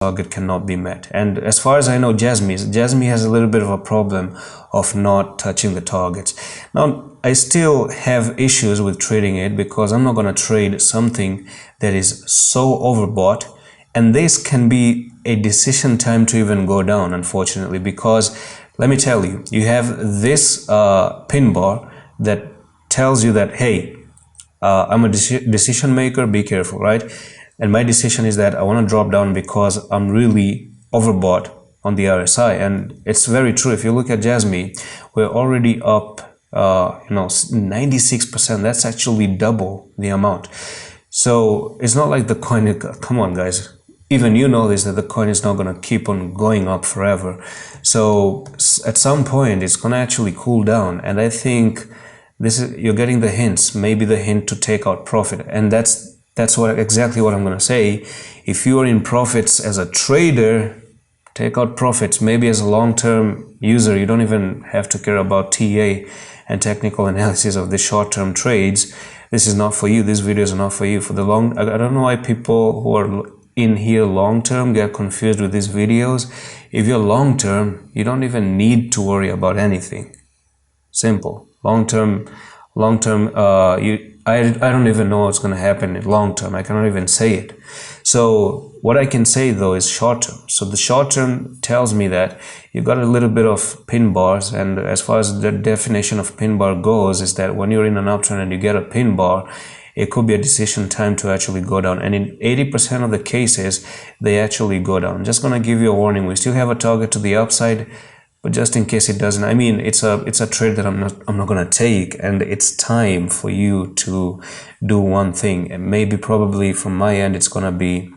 target cannot be met. And as far as I know, JASMY has a little bit of a problem of not touching the targets. Now, I still have issues with trading it because I'm not going to trade something that is so overbought, and this can be a decision time to even go down, unfortunately, because let me tell you, you have this pin bar that tells you that, hey, I'm a decision maker, be careful, right? And my decision is that I want to drop down because I'm really overbought on the RSI. And it's very true. If you look at JASMY, we're already up 96%. That's actually double the amount. So it's not like the coin, come on guys, even you know this, that the coin is not going to keep on going up forever. So at some point it's going to actually cool down, and I think you're getting the hints, maybe the hint to take out profit. And that's exactly what I'm going to say. If you are in profits as a trader, take out profits. Maybe as a long-term user, you don't even have to care about TA and technical analysis of the short-term trades. This is not for you. These videos are not for you. For the long, I don't know why people who are in here long-term get confused with these videos. If you're long-term, you don't even need to worry about anything. Simple. Long-term, I don't even know what's going to happen in long term. I cannot even say it. So what I can say though is short term. So the short term tells me that you got a little bit of pin bars, and as far as the definition of pin bar goes is that when you're in an uptrend and you get a pin bar, it could be a decision time to actually go down, and in 80% of the cases they actually go down. I'm just going to give you a warning. We still have a target to the upside, but just in case it doesn't, I mean, it's a trade that I'm not going to take, and it's time for you to do one thing. And maybe probably from my end, it's going to be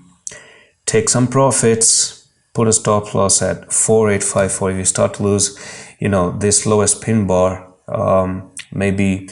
take some profits, put a stop loss at 4854. If you start to lose, this lowest pin bar, maybe,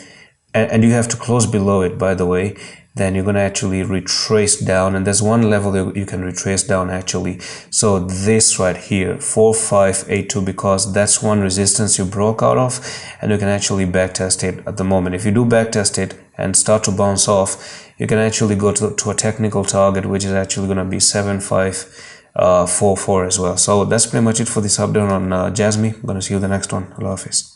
and you have to close below it, by the way, then you're going to actually retrace down, and there's one level that you can retrace down actually. So this right here, 4582, because that's one resistance you broke out of, and you can actually backtest it at the moment. If you do backtest it and start to bounce off, you can actually go to a technical target, which is actually going to be 7544 as well. So that's pretty much it for this update on JASMY. I'm going to see you in the next one. Allah Hafiz.